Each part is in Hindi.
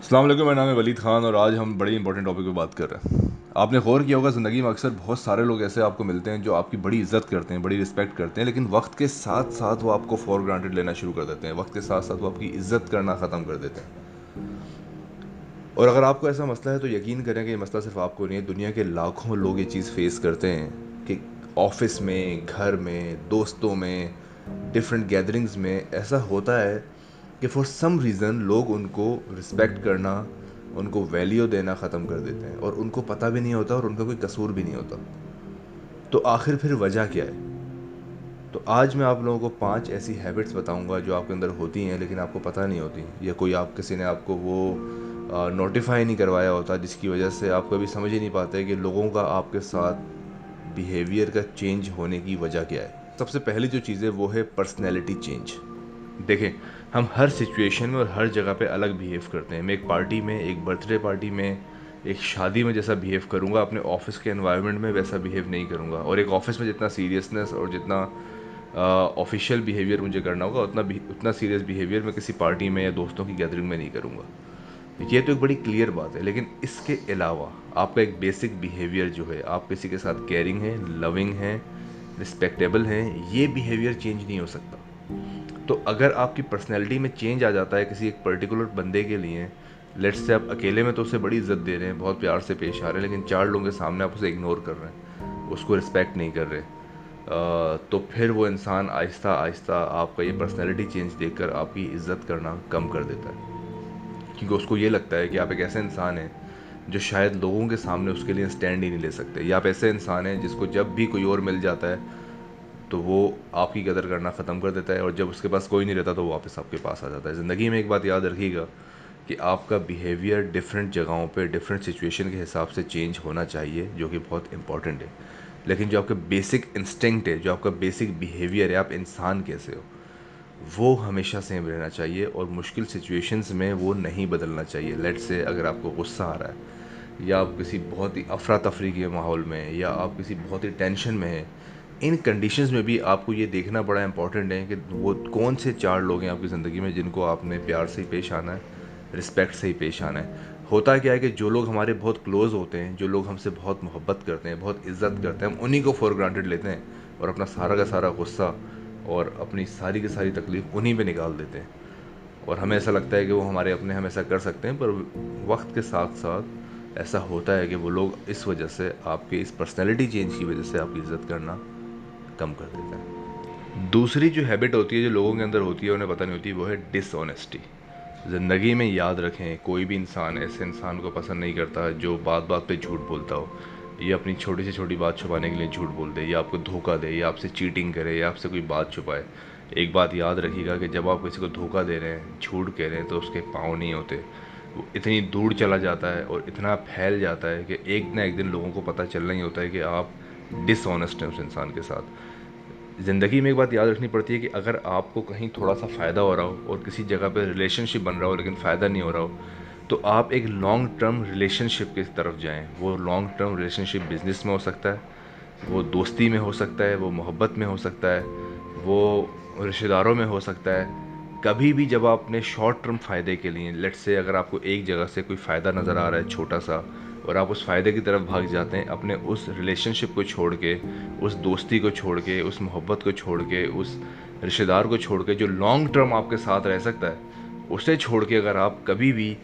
अस्सलाम वालेकुम, मेरा नाम है वलीद ख़ान और आज हम बड़ी इंपॉर्टेंट टॉपिक पे बात कर रहे हैं। आपने गौर किया होगा ज़िंदगी में अक्सर बहुत सारे लोग ऐसे आपको मिलते हैं जो आपकी बड़ी इज़्ज़त करते हैं, बड़ी रिस्पेक्ट करते हैं, लेकिन वक्त के साथ साथ वो आपको फॉर ग्रांटेड लेना शुरू कर देते हैं। वक्त के साथ साथ वो आपकी इज़्ज़त करना ख़त्म कर देते हैं। और अगर आपको ऐसा मसला है तो यकीन करें कि ये मसला सिर्फ आपको नहीं है, दुनिया के लाखों लोग ये चीज़ फेस करते हैं कि ऑफिस में, घर में, दोस्तों में, डिफरेंट गैदरिंग्स में ऐसा होता है कि फॉर सम रीज़न लोग उनको रिस्पेक्ट करना, उनको वैल्यू देना ख़त्म कर देते हैं और उनको पता भी नहीं होता और उनका कोई कसूर भी नहीं होता। तो आखिर फिर वजह क्या है? तो आज मैं आप लोगों को 5 ऐसी हैबिट्स बताऊंगा जो आपके अंदर होती हैं लेकिन आपको पता नहीं होती, या कोई आप किसी ने आपको वो नोटिफाई नहीं करवाया होता, जिसकी वजह से आप कभी समझ ही नहीं पाते कि लोगों का आपके साथ बिहेवियर का चेंज होने की वजह क्या है। सबसे पहली जो चीज़ है वो है पर्सनैलिटी चेंज। देखें, हम हर सिचुएशन में और हर जगह पे अलग बिहेव करते हैं। मैं एक पार्टी में, एक बर्थडे पार्टी में, एक शादी में जैसा बिहेव करूँगा, अपने ऑफिस के एनवायरनमेंट में वैसा बिहेव नहीं करूँगा। और एक ऑफिस में जितना सीरियसनेस और जितना ऑफिशियल बिहेवियर मुझे करना होगा, उतना सीरियस बिहेवियर मैं किसी पार्टी में या दोस्तों की गैदरिंग में नहीं करूँगा। ये तो एक बड़ी क्लियर बात है, लेकिन इसके अलावा आपका एक बेसिक बिहेवियर जो है, आप किसी के साथ केयरिंग है, लविंग है, रिस्पेक्टेबल हैं, ये बिहेवियर चेंज नहीं हो सकता। तो अगर आपकी पर्सनैलिटी में चेंज आ जाता है किसी एक पर्टिकुलर बंदे के लिए, लेट्स से आप अकेले में तो उसे बड़ी इज्जत दे रहे हैं, बहुत प्यार से पेश आ रहे हैं, लेकिन 4 लोगों के सामने आप उसे इग्नोर कर रहे हैं, उसको रिस्पेक्ट नहीं कर रहे, तो फिर वो इंसान आहिस्ता आहिस्ता आपका ये पर्सनैलिटी चेंज देखकर आपकी इज्जत करना कम कर देता है। क्योंकि उसको ये लगता है कि आप एक ऐसे इंसान हैं जो शायद लोगों के सामने उसके लिए स्टैंड ही नहीं ले सकते, या आप ऐसे इंसान हैं जिसको जब भी कोई और मिल जाता है तो वो आपकी कदर करना ख़त्म कर देता है, और जब उसके पास कोई नहीं रहता तो वो वापस आपके पास आ जाता है। ज़िंदगी में एक बात याद रखिएगा कि आपका बिहेवियर डिफरेंट जगहों पे डिफरेंट सिचुएशन के हिसाब से चेंज होना चाहिए, जो कि बहुत इंपॉर्टेंट है। लेकिन जो आपका बेसिक इंस्टिंक्ट है, जो आपका बेसिक बिहेवियर है, आप इंसान कैसे हो, वो हमेशा सेम रहना चाहिए और मुश्किल सिचुएशंस में वो नहीं बदलना चाहिए। लेट्स से अगर आपको गुस्सा आ रहा है, या आप किसी बहुत ही अफरा तफरी के माहौल में, या आप किसी बहुत ही टेंशन में हैं, इन कंडीशंस में भी आपको ये देखना बड़ा इंपॉर्टेंट है कि वो कौन से 4 लोग हैं आपकी ज़िंदगी में जिनको आपने प्यार से ही पेश आना है, रिस्पेक्ट से ही पेश आना है। होता क्या है कि जो लोग हमारे बहुत क्लोज़ होते हैं, जो लोग हमसे बहुत मोहब्बत करते हैं, बहुत इज़्ज़त करते हैं, हम उन्हीं को फॉर ग्रांटेड लेते हैं और अपना सारा का सारा गुस्सा और अपनी सारी की सारी तकलीफ़ उन्हीं पे निकाल देते हैं। और हमें ऐसा लगता है कि वो हमारे अपने, हम ऐसा कर सकते हैं, पर वक्त के साथ साथ ऐसा होता है कि वो लोग इस वजह से, आपके इस पर्सनैलिटी चेंज की वजह से आपकी इज़्ज़त करना कम कर देते हैं। दूसरी जो हैबिट होती है जो लोगों के अंदर होती है, उन्हें पता नहीं होती, वो है डिसऑनेस्टी। ज़िंदगी में याद रखें, कोई भी इंसान ऐसे इंसान को पसंद नहीं करता जो बात बात पे झूठ बोलता हो, या अपनी छोटी से छोटी बात छुपाने के लिए झूठ बोल दे, या आपको धोखा दे, या आपसे चीटिंग करे, या आपसे कोई बात छुपाए। एक बात याद रखिएगा कि जब आप किसी को धोखा दे रहे हैं, झूठ कह रहे हैं, तो उसके पाँव नहीं होते। वो इतनी दूर चला जाता है और इतना फैल जाता है कि एक ना एक दिन लोगों को पता चलना ही होता है कि आप डिसऑनेस्ट हैं उस इंसान के साथ। ज़िंदगी में एक बात याद रखनी पड़ती है कि अगर आपको कहीं थोड़ा-सा फ़ायदा हो रहा हो और किसी जगह पे रिलेशनशिप बन रहा हो लेकिन फ़ायदा नहीं हो रहा हो, तो आप एक लॉन्ग टर्म रिलेशनशिप की तरफ जाएँ। वो लॉन्ग टर्म रिलेशनशिप बिज़नेस में हो सकता है, वो दोस्ती में हो सकता है, वो मोहब्बत में हो सकता है, वो रिश्तेदारों में हो सकता है। कभी भी जब आप अपने शॉर्ट टर्म फ़ायदे के लिए, लेट्स से अगर आपको एक जगह से कोई फ़ायदा नज़र आ रहा है छोटा-सा, और आप उस फ़ायदे की तरफ भाग जाते हैं, अपने उस रिलेशनशिप को छोड़ के, उस दोस्ती को छोड़ के, उस मोहब्बत को छोड़ के, उस रिश्तेदार को छोड़ के जो लॉन्ग टर्म आपके साथ रह सकता है, उसे छोड़ के अगर आप कभी भी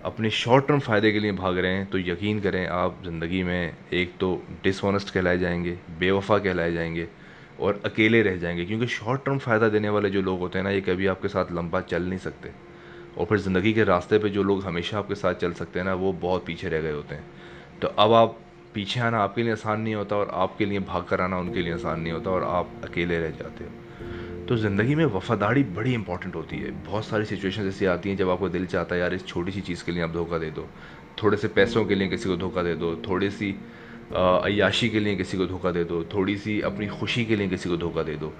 अपने शॉर्ट टर्म फ़ायदे के लिए भाग रहे हैं, तो यकीन करें आप ज़िंदगी में एक तो डिसऑनेस्ट कहलाए जाएँगे, बेवफ़ा कहलाए जाएँगे और अकेले रह जाएँगे। क्योंकि शॉर्ट टर्म फ़ायदा देने वाले जो लोग होते हैं ना, ये कभी आपके साथ लंबा चल नहीं सकते। और फिर ज़िंदगी के रास्ते पे जो लोग हमेशा आपके साथ चल सकते हैं ना, वो बहुत पीछे रह गए होते हैं। तो अब आप पीछे आना आपके लिए आसान नहीं होता, और आपके लिए भाग कर आना उनके लिए आसान नहीं होता, और आप अकेले रह जाते हो। तो ज़िंदगी में वफ़ादारी बड़ी इंपॉर्टेंट होती है। बहुत सारी सिचुएशंस ऐसी आती हैं जब आपको दिल चाहता है यार इस छोटी-सी चीज़ के लिए आप धोखा दे दो। थोड़े से पैसों के लिए किसी को धोखा दे दो, थोड़ी-सी अय्याशी के लिए किसी को धोखा दे दो, थोड़ी-सी अपनी खुशी के लिए किसी को धोखा दे दो।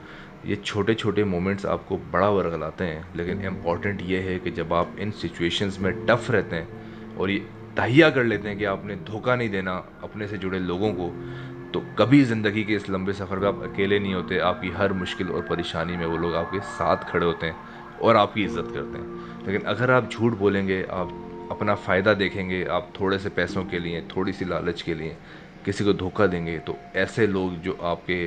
ये छोटे-छोटे मोमेंट्स आपको बड़ा वर्गलाते हैं, लेकिन इम्पॉर्टेंट ये है कि जब आप इन सिचुएशंस में टफ़ रहते हैं और ये तहैया कर लेते हैं कि आपने धोखा नहीं देना अपने से जुड़े लोगों को, तो कभी ज़िंदगी के इस लंबे सफ़र में आप अकेले नहीं होते। आपकी हर मुश्किल और परेशानी में वो लोग आपके साथ खड़े होते हैं और आपकी इज़्ज़त करते हैं। लेकिन अगर आप झूठ बोलेंगे, आप अपना फ़ायदा देखेंगे, आप थोड़े से पैसों के लिए, थोड़ी सी लालच के लिए किसी को धोखा देंगे, तो ऐसे लोग जो आपके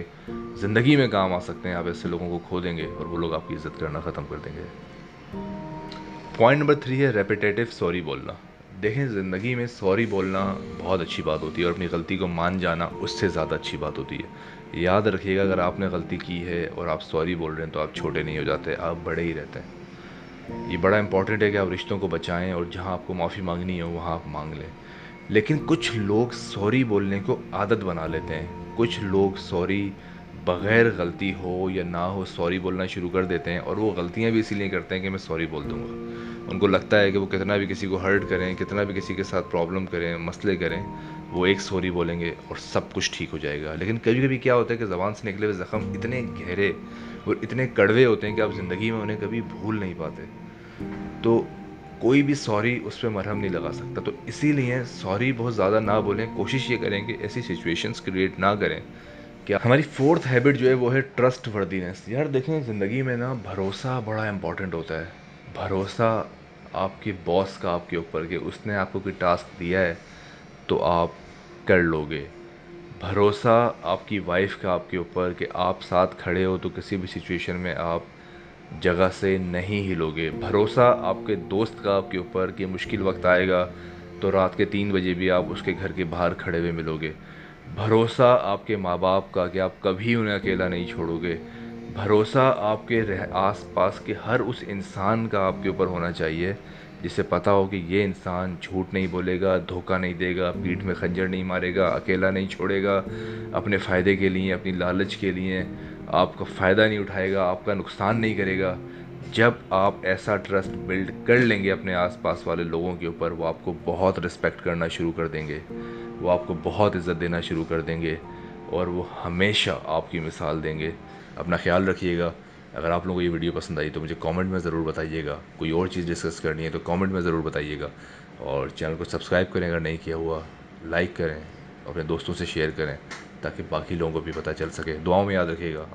ज़िंदगी में काम आ सकते हैं, आप ऐसे लोगों को खो देंगे और वो लोग आपकी इज़्ज़त करना ख़त्म कर देंगे। पॉइंट नंबर 3 है रेपिटेटिव सॉरी बोलना। देखें, ज़िंदगी में सॉरी बोलना बहुत अच्छी बात होती है और अपनी गलती को मान जाना उससे ज़्यादा अच्छी बात होती है। याद रखिएगा, अगर आपने गलती की है और आप सॉरी बोल रहे हैं तो आप छोटे नहीं हो जाते, आप बड़े ही रहते हैं। ये बड़ा इंपॉर्टेंट है कि आप रिश्तों को बचाएं और जहां आपको माफ़ी मांगनी हो वहां आप मांग लें। लेकिन कुछ लोग सॉरी बोलने को आदत बना लेते हैं। कुछ लोग सॉरी बगैर गलती हो या ना हो सॉरी बोलना शुरू कर देते हैं, और वो गलतियां भी इसीलिए करते हैं कि मैं सॉरी बोल दूंगा। उनको लगता है कि वो कितना भी किसी को हर्ट करें, कितना भी किसी के साथ प्रॉब्लम करें, मसले करें, वो एक सॉरी बोलेंगे और सब कुछ ठीक हो जाएगा। लेकिन कभी कभी क्या होता है कि ज़बान से निकले हुए ज़ख्म इतने गहरे और इतने कड़वे होते हैं कि आप ज़िंदगी में उन्हें कभी भूल नहीं पाते। तो कोई भी सॉरी उस पे मरहम नहीं लगा सकता। तो इसीलिए सॉरी बहुत ज़्यादा ना बोलें, कोशिश ये करें कि ऐसी सिचुएशंस क्रिएट ना करें। क्या हमारी फोर्थ हैबिट जो है वो है ट्रस्ट वर्दीनेस। यार देखें, ज़िंदगी में ना भरोसा बड़ा इंपॉर्टेंट होता है। भरोसा आपके बॉस का आपके ऊपर, कि उसने आपको कोई टास्क दिया है तो आप कर लोगे। भरोसा आपकी वाइफ का आपके ऊपर, कि आप साथ खड़े हो तो किसी भी सिचुएशन में आप जगह से नहीं हिलोगे। भरोसा आपके दोस्त का आपके ऊपर, कि मुश्किल वक्त आएगा तो रात के 3 बजे भी आप उसके घर के बाहर खड़े हुए मिलोगे। भरोसा आपके माँ बाप का, कि आप कभी उन्हें अकेला नहीं छोड़ोगे। भरोसा आपके आस पास के हर उस इंसान का आपके ऊपर होना चाहिए जिसे पता हो कि ये इंसान झूठ नहीं बोलेगा, धोखा नहीं देगा, पीठ में खंजर नहीं मारेगा, अकेला नहीं छोड़ेगा, अपने फ़ायदे के लिए, अपनी लालच के लिए आपका फ़ायदा नहीं उठाएगा, आपका नुकसान नहीं करेगा। जब आप ऐसा ट्रस्ट बिल्ड कर लेंगे अपने आसपास वाले लोगों के ऊपर, वो आपको बहुत रिस्पेक्ट करना शुरू कर देंगे, वो आपको बहुत इज़्ज़त देना शुरू कर देंगे और वो हमेशा आपकी मिसाल देंगे। अपना ख्याल रखिएगा। अगर आप लोगों को ये वीडियो पसंद आई तो मुझे कमेंट में ज़रूर बताइएगा। कोई और चीज़ डिस्कस करनी है तो कमेंट में ज़रूर बताइएगा। और चैनल को सब्सक्राइब करें अगर नहीं किया हुआ, लाइक करें, अपने दोस्तों से शेयर करें ताकि बाकी लोगों को भी पता चल सके। दुआओं में याद रखिएगा।